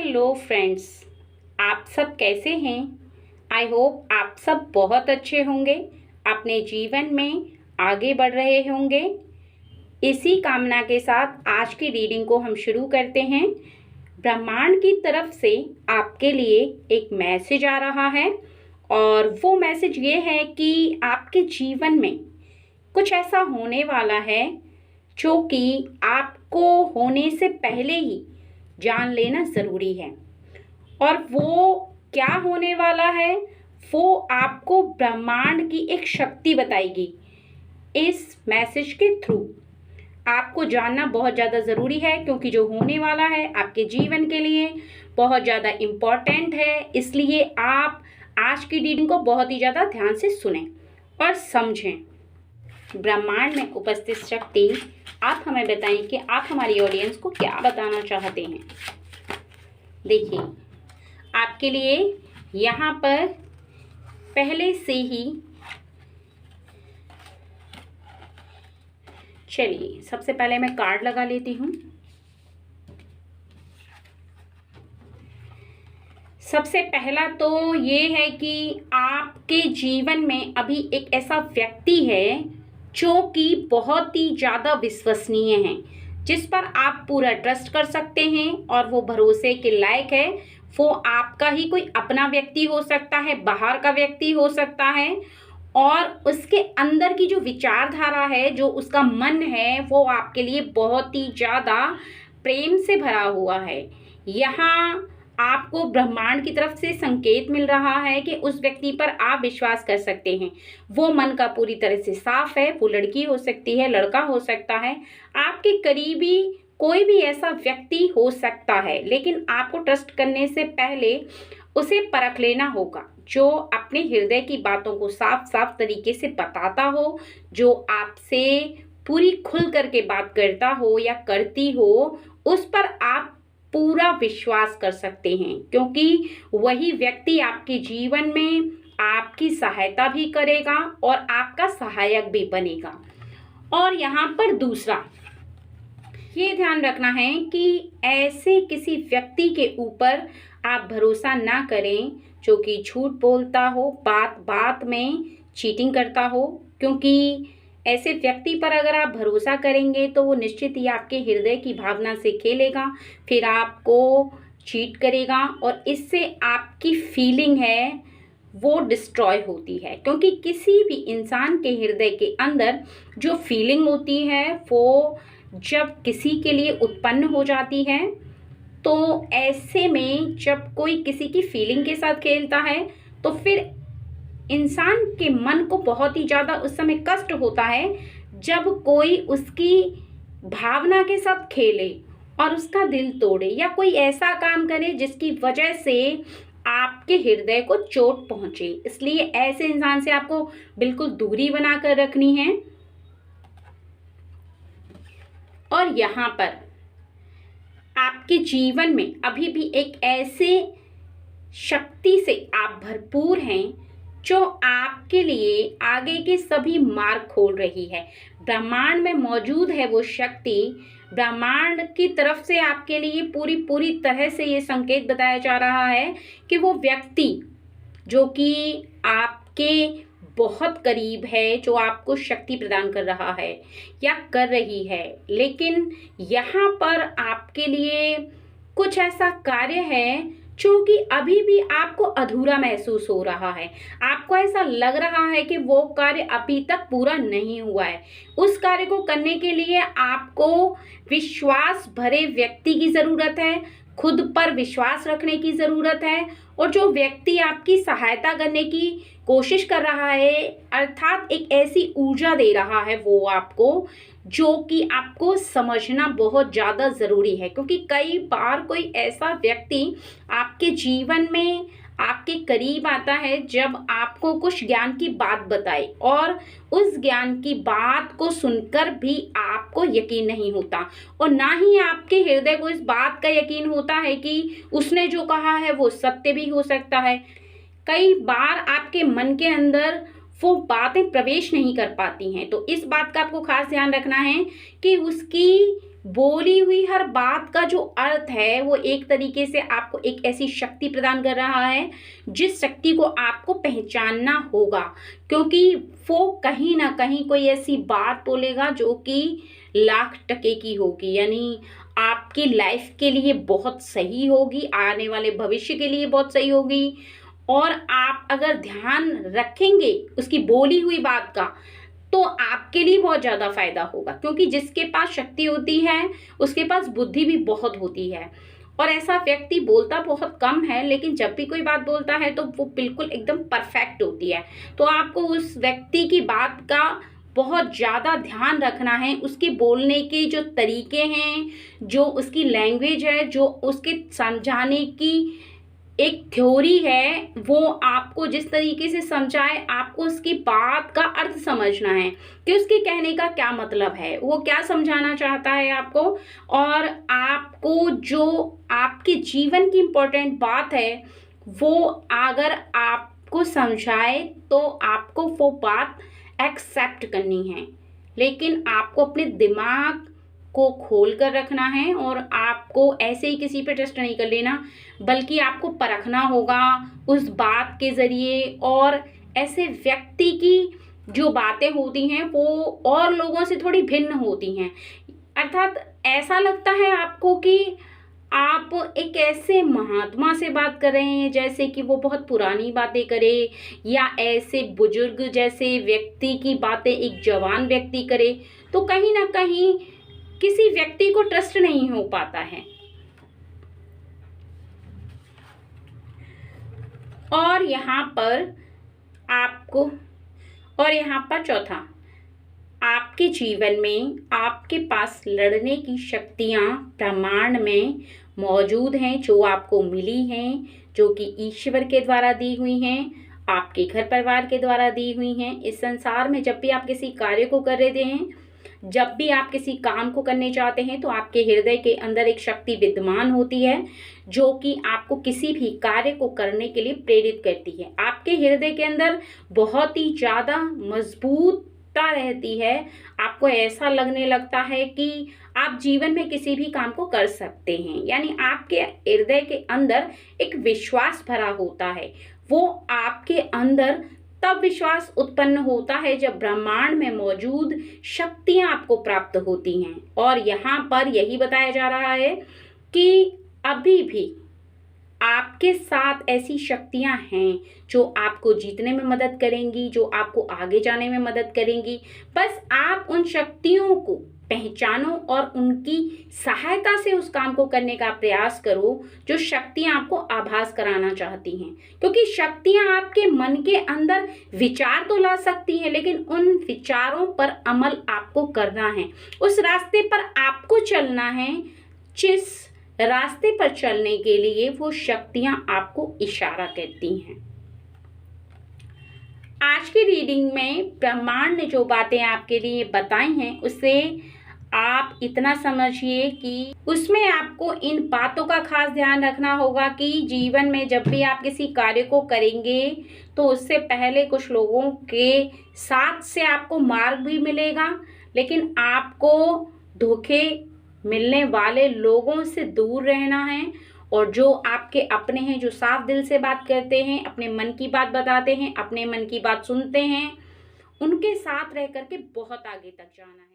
Hello friends, आप सब कैसे हैं? आई होप आप सब बहुत अच्छे होंगे, अपने जीवन में आगे बढ़ रहे होंगे। इसी कामना के साथ आज की रीडिंग को हम शुरू करते हैं। ब्रह्मांड की तरफ से आपके लिए एक मैसेज आ रहा है और वो मैसेज ये है कि आपके जीवन में कुछ ऐसा होने वाला है जो कि आपको होने से पहले ही जान लेना ज़रूरी है। और वो क्या होने वाला है, वो आपको ब्रह्मांड की एक शक्ति बताएगी। इस मैसेज के थ्रू आपको जानना बहुत ज़्यादा ज़रूरी है, क्योंकि जो होने वाला है आपके जीवन के लिए बहुत ज़्यादा इम्पॉर्टेंट है। इसलिए आप आज की रीडिंग को बहुत ही ज़्यादा ध्यान से सुनें और समझें। ब्रह्मांड में उपस्थित शक्ति, आप हमें बताएं कि आप हमारी ऑडियंस को क्या बताना चाहते हैं। देखिए, आपके लिए यहाँ पर पहले से ही, चलिए सबसे पहले मैं कार्ड लगा लेती हूँ। सबसे पहला तो ये है कि आपके जीवन में अभी एक ऐसा व्यक्ति है जो कि बहुत ही ज़्यादा विश्वसनीय है, जिस पर आप पूरा ट्रस्ट कर सकते हैं और वो भरोसे के लायक है। वो आपका ही कोई अपना व्यक्ति हो सकता है, बाहर का व्यक्ति हो सकता है, और उसके अंदर की जो विचारधारा है, जो उसका मन है, वो आपके लिए बहुत ही ज़्यादा प्रेम से भरा हुआ है। यहाँ आपको ब्रह्मांड की तरफ से संकेत मिल रहा है कि उस व्यक्ति पर आप विश्वास कर सकते हैं। वो मन का पूरी तरह से साफ है। वो लड़की हो सकती है, लड़का हो सकता है, आपके करीबी कोई भी ऐसा व्यक्ति हो सकता है, लेकिन आपको ट्रस्ट करने से पहले उसे परख लेना होगा, जो अपने हृदय की बातों को साफ साफ तरीके से बताता हो, जो आपसे पूरी खुल करके बात करता हो या करती हो, उस पर आप पूरा विश्वास कर सकते हैं, क्योंकि वही व्यक्ति आपके जीवन में आपकी सहायता भी करेगा और आपका सहायक भी बनेगा। और यहाँ पर दूसरा ये ध्यान रखना है कि ऐसे किसी व्यक्ति के ऊपर आप भरोसा ना करें जो कि झूठ बोलता हो, बात बात में चीटिंग करता हो, क्योंकि ऐसे व्यक्ति पर अगर आप भरोसा करेंगे तो वो निश्चित ही आपके हृदय की भावना से खेलेगा, फिर आपको चीट करेगा और इससे आपकी फीलिंग है वो डिस्ट्रॉय होती है। क्योंकि किसी भी इंसान के हृदय के अंदर जो फीलिंग होती है वो जब किसी के लिए उत्पन्न हो जाती है, तो ऐसे में जब कोई किसी की फीलिंग के साथ खेलता है तो फिर इंसान के मन को बहुत ही ज़्यादा उस समय कष्ट होता है जब कोई उसकी भावना के साथ खेले और उसका दिल तोड़े, या कोई ऐसा काम करे जिसकी वजह से आपके हृदय को चोट पहुंचे। इसलिए ऐसे इंसान से आपको बिल्कुल दूरी बनाकर रखनी है। और यहाँ पर आपके जीवन में अभी भी एक ऐसे शक्ति से आप भरपूर हैं जो आपके लिए आगे के सभी मार्ग खोल रही है। ब्रह्मांड में मौजूद है वो शक्ति। ब्रह्मांड की तरफ से आपके लिए पूरी तरह से ये संकेत बताया जा रहा है कि वो व्यक्ति जो कि आपके बहुत करीब है, जो आपको शक्ति प्रदान कर रहा है या कर रही है, लेकिन यहाँ पर आपके लिए कुछ ऐसा कार्य है जो कि अभी भी आपको अधूरा महसूस हो रहा है। आपको ऐसा लग रहा है कि वो कार्य अभी तक पूरा नहीं हुआ है। उस कार्य को करने के लिए आपको विश्वास भरे व्यक्ति की ज़रूरत है, खुद पर विश्वास रखने की ज़रूरत है, और जो व्यक्ति आपकी सहायता करने की कोशिश कर रहा है, अर्थात एक ऐसी ऊर्जा दे रहा है वो आपको, जो कि आपको समझना बहुत ज़्यादा ज़रूरी है। क्योंकि कई बार कोई ऐसा व्यक्ति आपके जीवन में आपके करीब आता है जब आपको कुछ ज्ञान की बात बताए, और उस ज्ञान की बात को सुनकर भी आपको यकीन नहीं होता, और ना ही आपके हृदय को इस बात का यकीन होता है कि उसने जो कहा है वो सत्य भी हो सकता है। कई बार आपके मन के अंदर वो बातें प्रवेश नहीं कर पाती हैं। तो इस बात का आपको खास ध्यान रखना है कि उसकी बोली हुई हर बात का जो अर्थ है वो एक तरीके से आपको एक ऐसी शक्ति प्रदान कर रहा है जिस शक्ति को आपको पहचानना होगा, क्योंकि वो कहीं ना कहीं कोई ऐसी बात बोलेगा जो कि लाख टके की होगी, यानी आपकी लाइफ के लिए बहुत सही होगी, आने वाले भविष्य के लिए बहुत सही होगी। और आप अगर ध्यान रखेंगे उसकी बोली हुई बात का तो आपके लिए बहुत ज़्यादा फायदा होगा, क्योंकि जिसके पास शक्ति होती है उसके पास बुद्धि भी बहुत होती है। और ऐसा व्यक्ति बोलता बहुत कम है, लेकिन जब भी कोई बात बोलता है तो वो बिल्कुल एकदम परफेक्ट होती है। तो आपको उस व्यक्ति की बात का बहुत ज़्यादा ध्यान रखना है, उसके बोलने के जो तरीके हैं, जो उसकी लैंग्वेज है, जो उसके समझाने की एक थ्योरी है, वो आपको जिस तरीके से समझाए आपको उसकी बात का अर्थ समझना है कि उसके कहने का क्या मतलब है, वो क्या समझाना चाहता है आपको। और आपको जो आपके जीवन की इम्पोर्टेंट बात है वो अगर आपको समझाए तो आपको वो बात एक्सेप्ट करनी है, लेकिन आपको अपने दिमाग को खोल कर रखना है और आपको ऐसे ही किसी पे ट्रस्ट नहीं कर लेना, बल्कि आपको परखना होगा उस बात के ज़रिए। और ऐसे व्यक्ति की जो बातें होती हैं वो और लोगों से थोड़ी भिन्न होती हैं, अर्थात ऐसा लगता है आपको कि आप एक ऐसे महात्मा से बात कर रहे हैं जैसे कि वो बहुत पुरानी बातें करे, या ऐसे बुजुर्ग जैसे व्यक्ति की बातें एक जवान व्यक्ति करे, तो कहीं ना कहीं किसी व्यक्ति को ट्रस्ट नहीं हो पाता है। और यहाँ पर चौथा, आपके जीवन में आपके पास लड़ने की शक्तियाँ ब्रह्मांड में मौजूद हैं, जो आपको मिली हैं, जो कि ईश्वर के द्वारा दी हुई हैं, आपके घर परिवार के द्वारा दी हुई हैं। इस संसार में जब भी आप किसी कार्य को कर रहे हैं, जब भी आप किसी काम को करने चाहते हैं, तो आपके हृदय के अंदर एक शक्ति विद्यमान होती है जो कि आपको किसी भी कार्य को करने के लिए प्रेरित करती है। आपके हृदय के अंदर बहुत ही ज़्यादा मजबूतता रहती है, आपको ऐसा लगने लगता है कि आप जीवन में किसी भी काम को कर सकते हैं, यानी आपके हृदय के अंदर एक विश्वास भरा होता है। वो आपके अंदर तब विश्वास उत्पन्न होता है जब ब्रह्मांड में मौजूद शक्तियां आपको प्राप्त होती हैं। और यहाँ पर यही बताया जा रहा है कि अभी भी आपके साथ ऐसी शक्तियां हैं जो आपको जीतने में मदद करेंगी, जो आपको आगे जाने में मदद करेंगी। बस आप उन शक्तियों को पहचानो और उनकी सहायता से उस काम को करने का प्रयास करो जो शक्तियां आपको आभास कराना चाहती हैं, क्योंकि शक्तियां आपके मन के अंदर विचार तो ला सकती हैं, लेकिन उन विचारों पर अमल आपको करना है, उस रास्ते पर आपको चलना है जिस रास्ते पर चलने के लिए वो शक्तियां आपको इशारा करती हैं। आज की रीडिंग में ब्रह्मांड ने जो बातें आपके लिए बताई हैं उससे आप इतना समझिए कि उसमें आपको इन बातों का खास ध्यान रखना होगा कि जीवन में जब भी आप किसी कार्य को करेंगे तो उससे पहले कुछ लोगों के साथ से आपको मार्ग भी मिलेगा, लेकिन आपको धोखे मिलने वाले लोगों से दूर रहना है। और जो आपके अपने हैं, जो साफ दिल से बात करते हैं, अपने मन की बात बताते हैं, अपने मन की बात सुनते हैं, उनके साथ रह करके बहुत आगे तक जाना है।